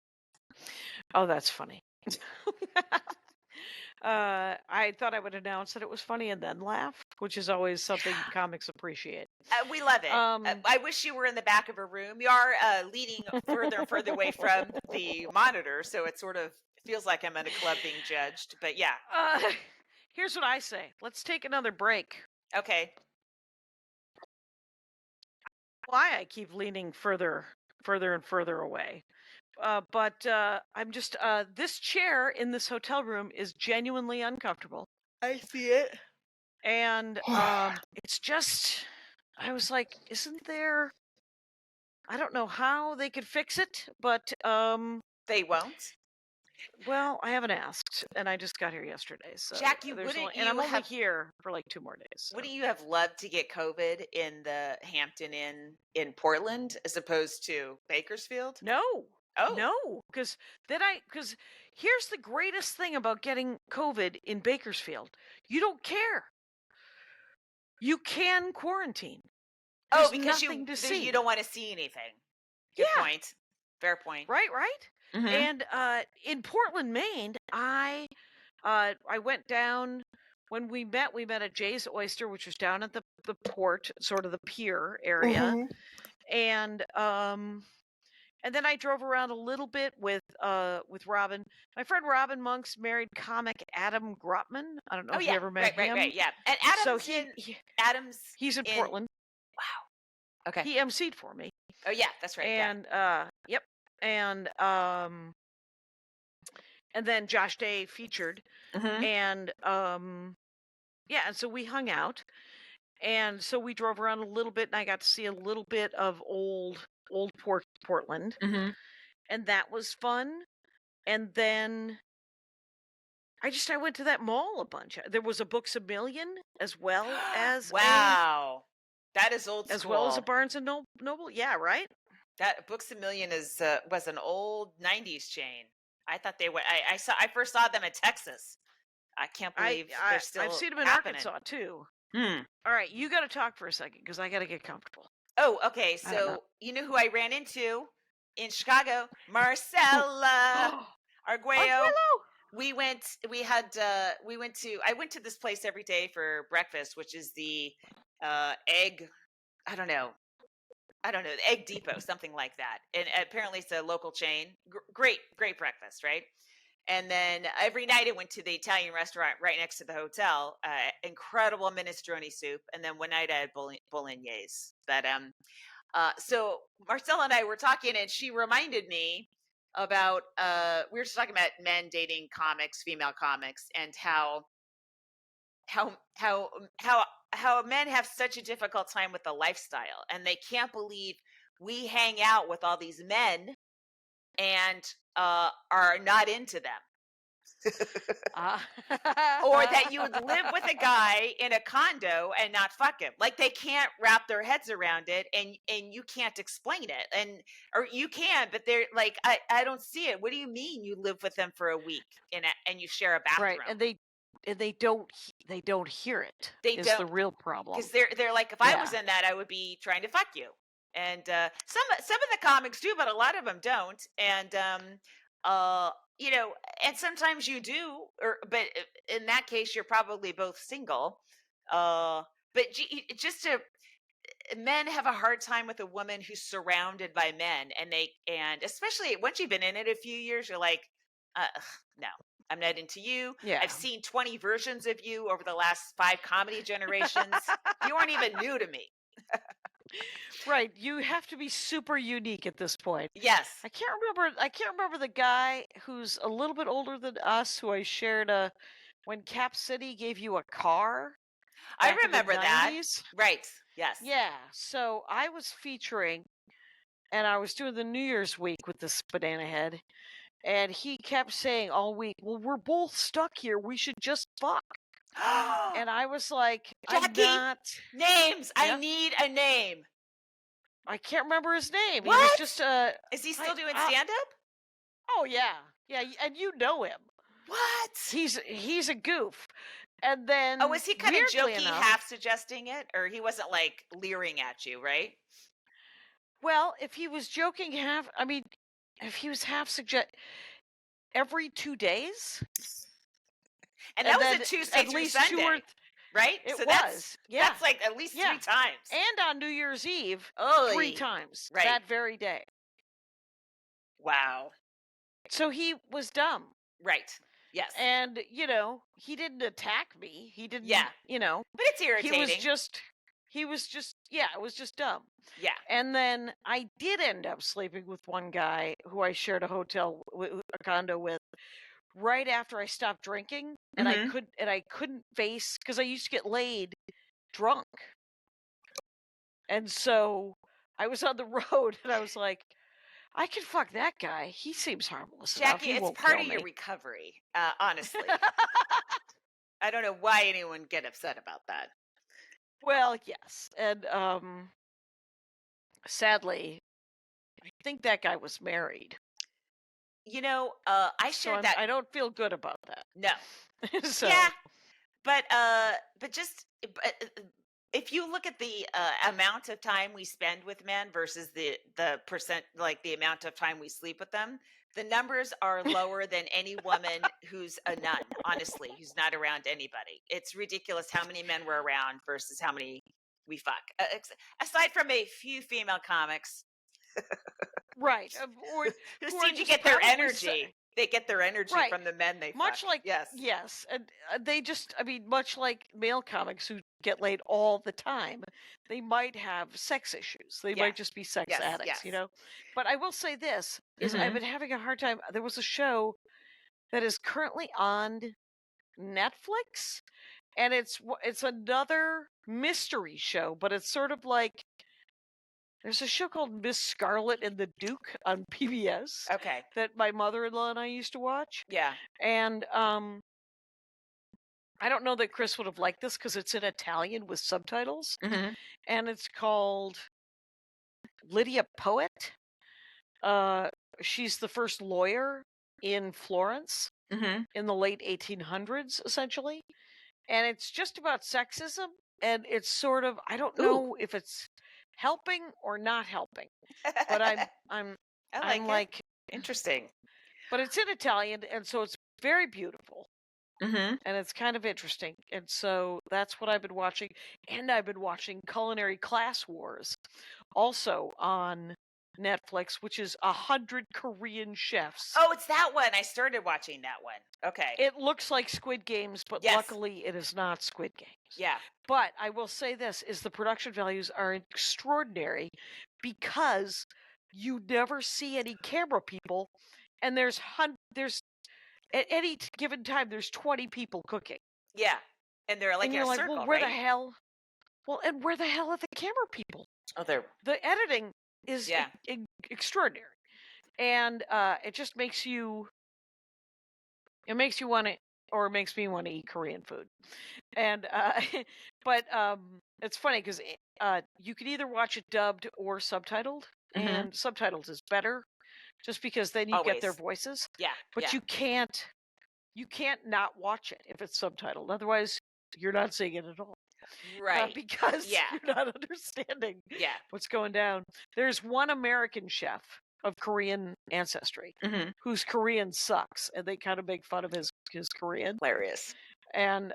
Oh, that's funny. I thought I would announce that it was funny and then laugh, which is always something comics appreciate. We love it. I wish you were in the back of a room. You are leaning further and further away from the monitor, so it sort of feels like I'm at a club being judged. But yeah. Here's what I say. Let's take another break. Okay. Why I keep leaning further and further away. But I'm just this chair in this hotel room is genuinely uncomfortable. I see it. And it's just I was like, isn't there, I don't know how they could fix it, but they won't. Well, I haven't asked, and I just got here yesterday. So Jack, I'm only here for like 2 more days. So. Wouldn't you have loved to get COVID in the Hampton Inn in Portland as opposed to Bakersfield? No. Oh. No, because here's the greatest thing about getting COVID in Bakersfield. You don't care. You can quarantine. There's because nothing to see. You don't want to see anything. Good point. Fair point. Right. Mm-hmm. And in Portland, Maine, I went down when we met at Jay's Oyster, which was down at the port, sort of the pier area. Mm-hmm. And then I drove around a little bit with Robin. My friend Robin Monk's married comic Adam Grotman. I don't know if you ever met him. Right, yeah. And Adam's he's in Portland. Wow. Okay. He emceed for me. Oh yeah, that's right. And yep. And then Josh Day featured. Mm-hmm. And and so we hung out. And so we drove around a little bit, and I got to see a little bit of old Portland. Mm-hmm. And that was fun. And then I went to that mall a bunch. There was a Books A Million as well as wow. That is old school. As well as a Barnes and Noble. Yeah, right? That Books A Million was an old 90s chain. I thought they were I first saw them in Texas. I can't believe they're still I've seen them in happening. Arkansas too. All right, you got to talk for a second because I got to get comfortable. Oh, okay. So you know who I ran into in Chicago? Marcella Arguello. I went to this place every day for breakfast, which is the egg, I don't know, the Egg Depot, something like that. And apparently it's a local chain. Great breakfast, right? And then every night I went to the Italian restaurant right next to the hotel. Incredible minestrone soup. And then one night I had bolognese. But so Marcella and I were talking, and she reminded me about we were just talking about men dating comics, female comics, and how men have such a difficult time with the lifestyle, and they can't believe we hang out with all these men and are not into them. Or that you would live with a guy in a condo and not fuck him. Like, they can't wrap their heads around it, and you can't explain it. Or you can, but they're like, I don't see it. What do you mean you live with them for a week and you share a bathroom? Right, and they don't hear it. Is the real problem. Because they're like, if I was in that, I would be trying to fuck you. And some of the comics do, but a lot of them don't. And you know, and sometimes you do, but in that case, you're probably both single. But men have a hard time with a woman who's surrounded by men, and especially once you've been in it a few years, you're like, no, I'm not into you. Yeah. I've seen 20 versions of you over the last 5 comedy generations. You aren't even new to me. Right. You have to be super unique at this point. Yes. I can't remember the guy who's a little bit older than us who I shared when Cap City gave you a car I back in the remember that. 90s. Right. Yes. Yeah. So I was featuring and I was doing the New Year's week with this banana head, and he kept saying all week, "Well, we're both stuck here. We should just fuck." And I was like, "I'm Jackie, not." names. I Yeah. need a name. I can't remember his name. He was What? just Is he still doing I- stand up? Oh yeah, yeah, and you know him. What? He's a goof. And then Oh, was he kind of weirdly jokey, enough, half suggesting it, or he wasn't like leering at you, right? well, if he was joking half, I mean, if he was half suggest every 2 days, And that was then a Tuesday at through least Sunday, 2 or right? it So was, yeah, that's like at least yeah. 3 times. And on New Year's Eve, 3 Holy. times Right. that very day. Wow. So he was dumb. Right. Yes. And, he didn't attack me. He didn't, Yeah. But it's he irritating. was just, yeah, it was just dumb. Yeah. And then I did end up sleeping with one guy who I shared a condo with right after I stopped drinking. And I couldn't face, because I used to get laid drunk. And so I was on the road and I was like, I can fuck that guy. He seems harmless enough. Jackie, He it's won't part kill of your me. recovery, honestly. I don't know why anyone would get upset about that. Well, yes. And sadly, I think that guy was married. I So shared that. I don't feel good about that. No. So Yeah, but if you look at the amount of time we spend with men versus the percent, like the amount of time we sleep with them, the numbers are lower than any woman who's a nun, honestly, who's not around anybody. It's ridiculous how many men we're around versus how many we fuck. Aside from a few female comics right. Or who who are seem to just get their probably energy. They get their energy Right. from the men they much fuck. like Yes. and they just, I mean, much like male comics who get laid all the time, they might have sex issues. They Yeah. might just be sex Yes, addicts, yes. But I will say this is I've Mhm. been having a hard time. There was a show that is currently on Netflix, and it's another mystery show, but it's sort of like there's a show called Miss Scarlet and the Duke on PBS Okay. that my mother-in-law and I used to watch. Yeah. And I don't know that Chris would have liked this because it's in Italian with subtitles, Mhm. and it's called Lydia Poet. She's the first lawyer in Florence Mhm. in the late 1800s, essentially, and it's just about sexism, and it's sort of, I don't Ooh. know if it's helping or not helping, but I'm I like it. like, Interesting. but it's in Italian, and so it's very beautiful. Mhm. And it's kind of interesting. And so that's what I've been watching. And I've been watching Culinary Class Wars, also on Netflix, which is 100 Korean chefs. Oh, it's that one. I started watching that one. Okay. It looks like Squid Games, but Yes. luckily it is not Squid Games. Yeah. But I will say this, is the production values are extraordinary because you never see any camera people, and there's at any given time there's 20 people cooking. Yeah. And they're like And in you're a like, circle, well, where the right? hell? Well, and where the hell are the camera people? Oh, they're The editing is Yeah. extraordinary, and it just makes you. It makes you want to, or it makes me want to eat Korean food, and but it's funny because you can either watch it dubbed or subtitled, Mhm. and subtitles is better, just because then you get their Always. voices. Yeah. But yeah. you can't not watch it if it's subtitled. Otherwise, you're not seeing it at all. Right. Because Yeah. you're not understanding Yeah. what's going down. There's one American chef of Korean ancestry Mhm. whose Korean sucks, and they kind of make fun of his Korean. Hilarious. And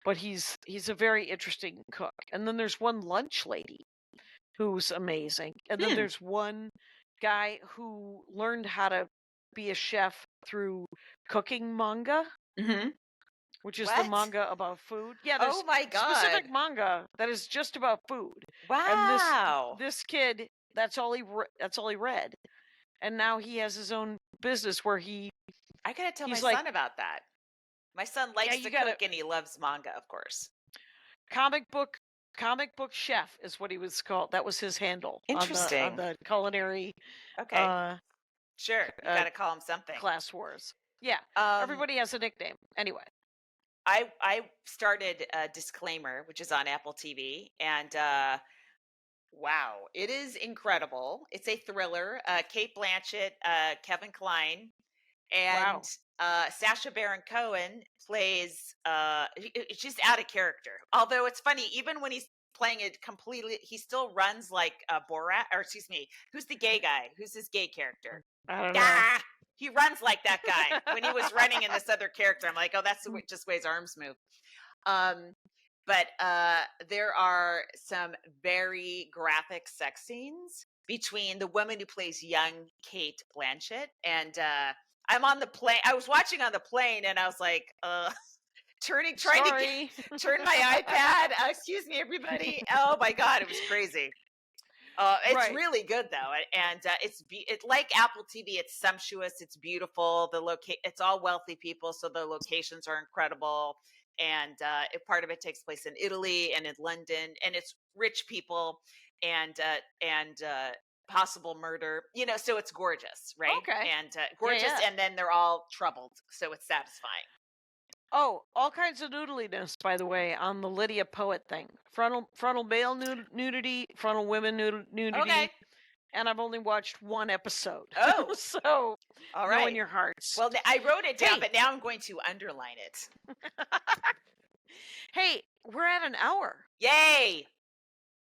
but he's a very interesting cook. And then there's one lunch lady who's amazing. And then there's one guy who learned how to be a chef through cooking manga. Mhm. which is the What? manga about food. Yeah, Oh there's my God. specific manga that is just about food. Wow. And this kid, that's all he read, and now he has his own business where I gotta tell my he's like, son about that. My son likes to you gotta cook and he loves manga, of course. comic book chef is what he was called. That was his handle on Interesting. the culinary Okay. Sure. You uh, gotta call him something. class wars. Yeah, Um, everybody has a nickname. Anyway, I started a Disclaimer, which is on Apple TV, and wow, it is incredible. It's a thriller. Kate Blanchett, Kevin Kline, and wow. Sacha Baron Cohen plays. It's just out of character. Although it's funny, even when he's playing it completely, he still runs like Borat. Or excuse me, who's the gay guy? Who's his gay character? I don't know. Ah, he runs like that guy. When he was running in this other character, I'm like, oh, that's just the way his arms move. But there are some very graphic sex scenes between the woman who plays young Kate Blanchett and I'm on the plane. I was watching on the plane and I was like, trying to turn my iPad. Excuse me, everybody. Oh my God, it was crazy. It's Right. really good though, and it's like Apple TV. It's sumptuous. It's beautiful. It's all wealthy people, so the locations are incredible. And part of it takes place in Italy and in London, and it's rich people and possible murder. So it's gorgeous, right? Okay. And gorgeous, yeah. and then they're all troubled, so it's satisfying. Oh, all kinds of noodliness, by the way, on the Lydia Poet thing. Frontal male nudity, frontal women nudity. Okay. And I've only watched one episode. Oh. So, all know right. in your hearts. Well, I wrote it down, Hey. but now I'm going to underline it. Hey, we're at an hour. Yay!